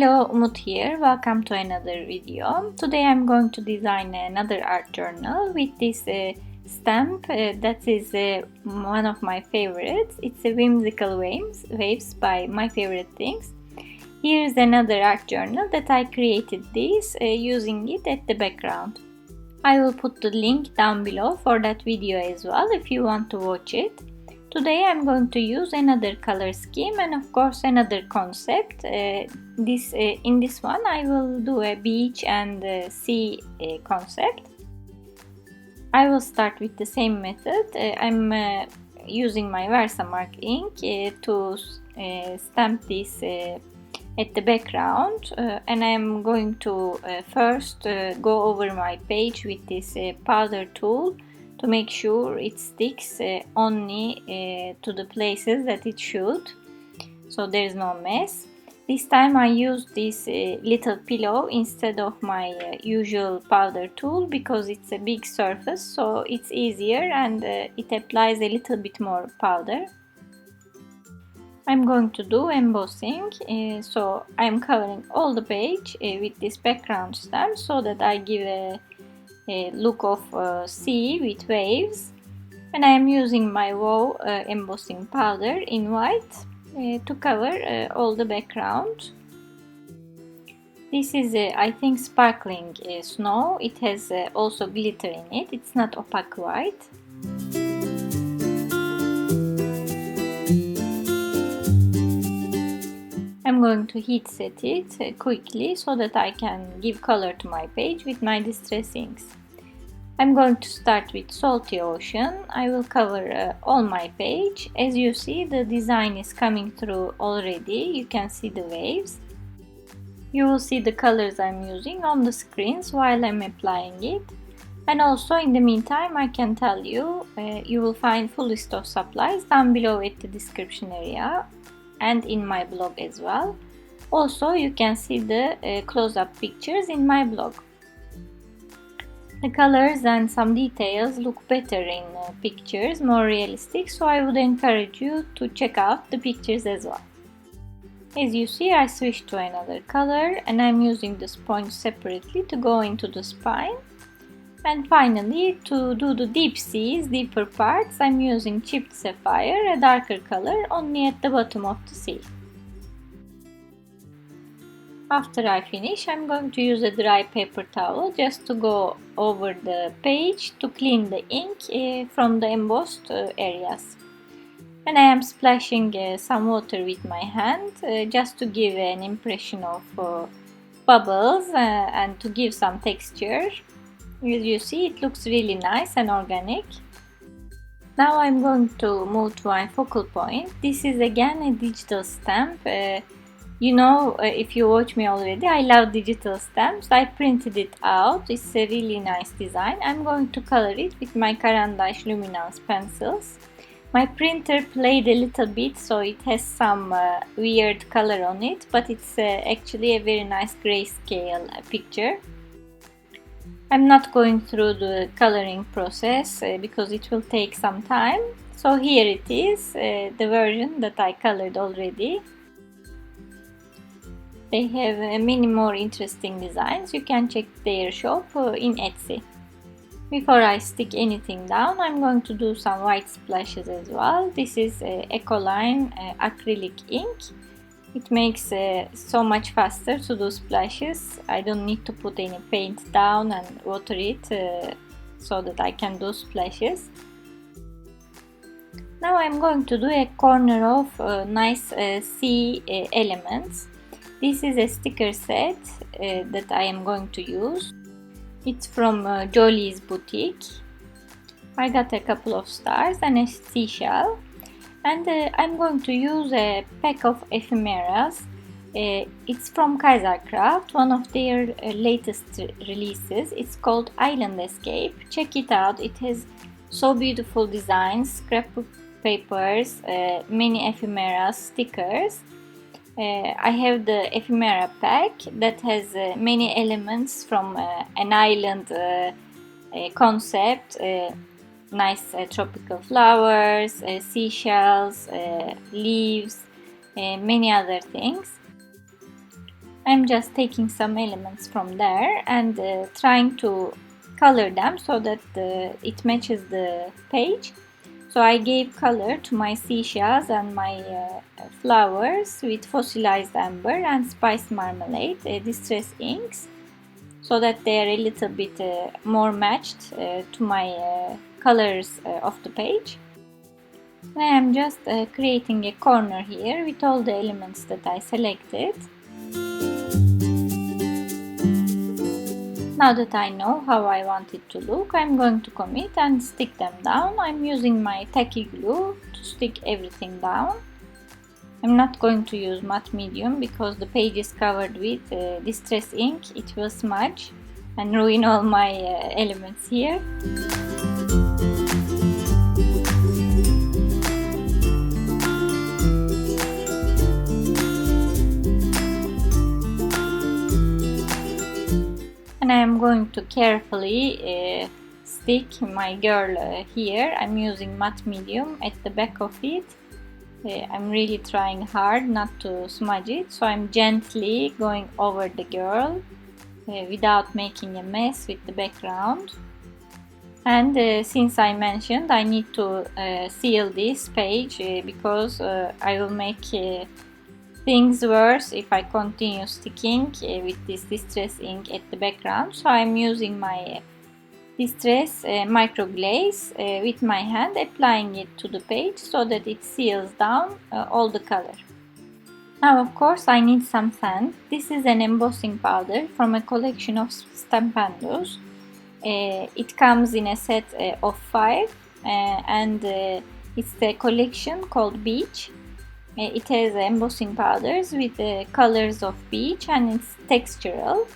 Hello, Umut here. Welcome to another video. Today I'm going to design another art journal with this stamp that is one of my favorites. It's a whimsical waves by My Favorite Things. Here's another art journal that I created this using it at the background. I will put the link down below for that video as well if you want to watch it. Today I'm going to use another color scheme and of course another concept. In this one I will do a beach and sea concept. I will start with the same method. I'm using my Versamark ink to stamp this at the background, and I'm going to first go over my page with this powder tool to make sure it sticks only to the places that it should, so there is no mess. This time I used this little pillow instead of my usual powder tool because it's a big surface, so it's easier and it applies a little bit more powder. I'm going to do embossing, so I'm covering all the page with this background stamp so that I give a look of sea with waves, and I am using my WoW embossing powder in white to cover all the background. This is I think sparkling snow. It has also glitter in it. It's not opaque white. I'm going to heat set it quickly so that I can give color to my page with my distress inks. I'm going to start with Salty Ocean. I will cover all my page. As you see, the design is coming through already. You can see the waves. You will see the colors I'm using on the screens while I'm applying it. And also in the meantime, I can tell you, you will find full list of supplies down below at the description area and in my blog as well. Also, you can see the close-up pictures in my blog. The colors and some details look better in pictures, more realistic, so I would encourage you to check out the pictures as well. As you see, I switched to another color and I'm using the sponge separately to go into the spine. And finally, to do the deep seas, deeper parts, I'm using chipped sapphire, a darker color, only at the bottom of the sea. After I finish, I'm going to use a dry paper towel just to go over the page to clean the ink from the embossed areas. And I am splashing some water with my hand just to give an impression of bubbles and to give some texture. As you see, it looks really nice and organic. Now I'm going to move to my focal point. This is again a digital stamp. You know, if you watch me already, I love digital stamps. I printed it out. It's a really nice design. I'm going to color it with my Carandash Luminance pencils. My printer played a little bit, so it has some weird color on it, but it's actually a very nice grayscale picture. I'm not going through the coloring process because it will take some time. So here it is, the version that I colored already. They have many more interesting designs. You can check their shop in Etsy. Before I stick anything down, I'm going to do some white splashes as well. This is Ecoline acrylic ink. It makes so much faster to do splashes. I don't need to put any paint down and water it so that I can do splashes. Now I'm going to do a corner of nice sea elements. This is a sticker set that I am going to use. It's from Jolie's boutique. I got a couple of stars and a seashell. And I'm going to use a pack of ephemeras. It's from Kaisercraft, one of their latest releases. It's called Island Escape. Check it out. It has so beautiful designs, scrapbook papers, many ephemeras, stickers. I have the ephemera pack that has many elements from an island concept. Nice tropical flowers, seashells, leaves, many other things. I'm just taking some elements from there and trying to color them so that it matches the page. So I gave color to my seashells and my flowers with fossilized amber and spiced marmalade, distress inks, so that they are a little bit more matched to my colors of the page. I am just creating a corner here with all the elements that I selected. Now that I know how I want it to look, I'm going to commit and stick them down. I'm using my tacky glue to stick everything down. I'm not going to use matte medium because the page is covered with distress ink. It will smudge and ruin all my elements here. And I am going to carefully stick my girl here. I'm using matte medium at the back of it. I'm really trying hard not to smudge it, so I'm gently going over the girl without making a mess with the background. And since I mentioned I need to seal this page because I will make things worse if I continue sticking with this distress ink at the background. So I'm using my distress micro glaze with my hand, applying it to the page so that it seals down all the color. Now of course I need some sand. This is an embossing powder from a collection of stampendos. It comes in a set of 5 and it's the collection called Beach. It has embossing powders with the colors of beach and it's textural.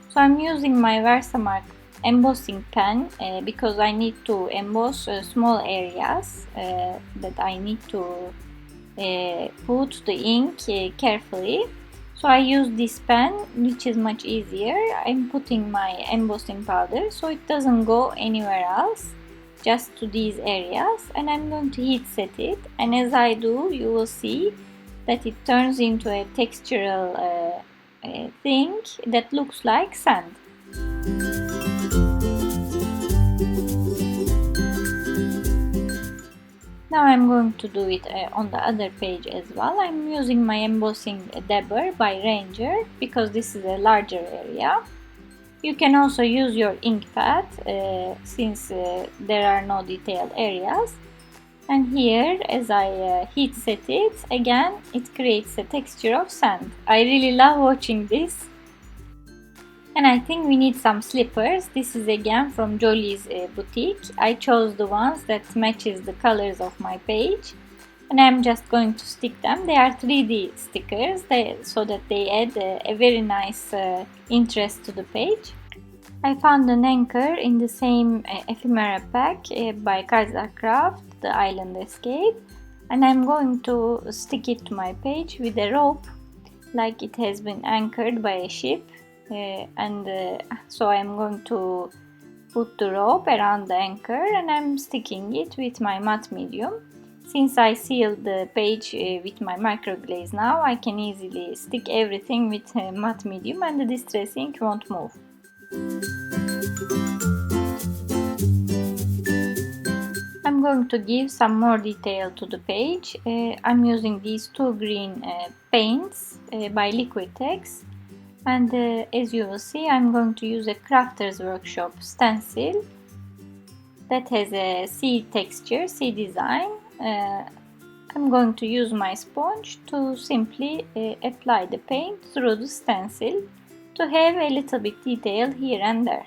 So I'm using my Versamark embossing pen because I need to emboss small areas that I need to put the ink carefully. So I use this pen, which is much easier. I'm putting my embossing powder so it doesn't go anywhere else, just to these areas, and I'm going to heat set it, and as I do you will see that it turns into a textural thing that looks like sand. Now I'm going to do it on the other page as well. I'm using my embossing dabber by Ranger because this is a larger area. You can also use your ink pad since there are no detailed areas. And here, as I heat set it, again it creates a texture of sand. I really love watching this. And I think we need some slippers. This is again from Jolie's boutique. I chose the ones that matches the colors of my page. And I'm just going to stick them. They are 3D stickers so that they add a very nice interest to the page. I found an anchor in the same ephemera pack by Craft, the Island Escape, and I'm going to stick it to my page with a rope like it has been anchored by a ship, so I'm going to put the rope around the anchor and I'm sticking it with my matte medium. Since I sealed the page with my micro glaze now, I can easily stick everything with matte medium and the distress ink won't move. I'm going to give some more detail to the page. I'm using these 2 green paints by Liquitex, and as you will see I'm going to use a Crafter's Workshop stencil that has a sea texture, sea design. I'm going to use my sponge to simply apply the paint through the stencil to have a little bit detail here and there.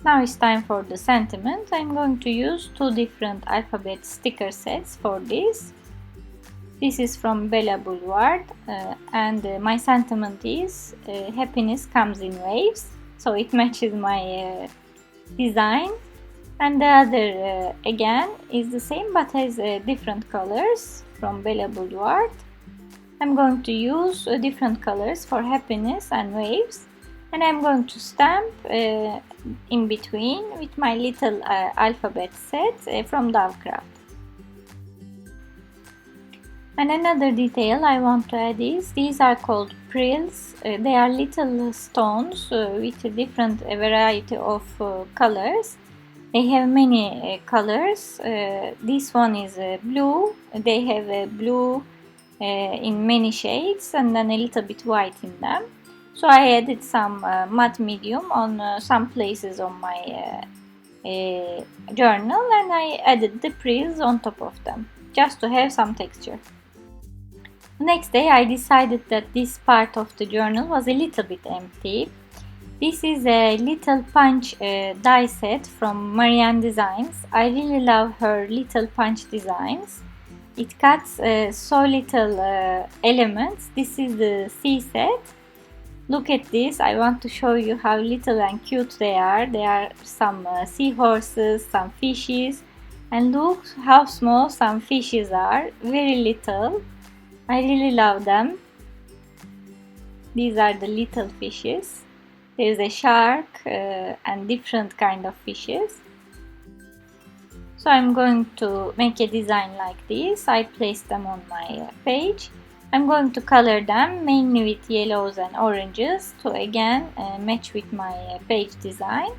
Now it's time for the sentiment. I'm going to use 2 different alphabet sticker sets for this. This is from Bella Boulevard and my sentiment is happiness comes in waves, so it matches my design. And the other again is the same but has different colors from Bella Boulevard. I'm going to use different colors for happiness and waves, and I'm going to stamp in between with my little alphabet set from Dovecraft. And another detail I want to add is these are called frills. They are little stones with a different variety of colors. They have many colors. This one is blue. They have blue in many shades and then a little bit white in them. So I added some matte medium on some places on my journal, and I added the frills on top of them just to have some texture. The next day I decided that this part of the journal was a little bit empty. This is a little punch die set from Marianne Designs. I really love her little punch designs. It cuts so little elements. This is the C set. Look at this. I want to show you how little and cute they are. There are some seahorses, some fishes, and look how small some fishes are. Very little. I really love them. These are the little fishes. There's a shark and different kind of fishes. So I'm going to make a design like this. I placed them on my page. I'm going to color them mainly with yellows and oranges to again match with my page design.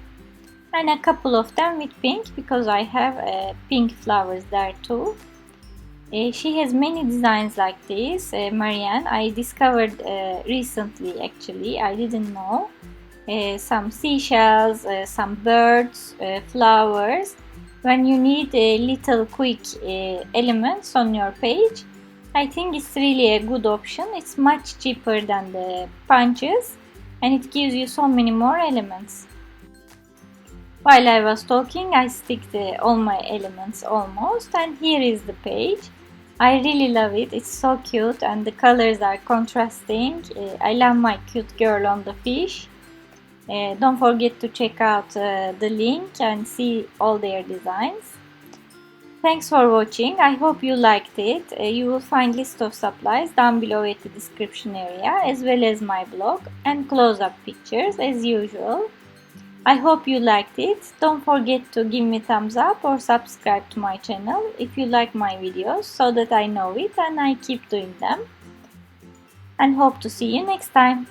And a couple of them with pink because I have pink flowers there too. She has many designs like this, Marianne. I discovered recently actually, I didn't know. Some seashells, some birds, flowers. When you need little quick elements on your page, I think it's really a good option. It's much cheaper than the punches and it gives you so many more elements. While I was talking, I sticked all my elements almost, and here is the page. I really love it. It's so cute and the colors are contrasting. I love my cute girl on the fish. Don't forget to check out the link and see all their designs. Thanks for watching. I hope you liked it. You will find list of supplies down below at the description area, as well as my blog and close-up pictures as usual. I hope you liked it. Don't forget to give me thumbs up or subscribe to my channel if you like my videos so that I know it and I keep doing them. And hope to see you next time.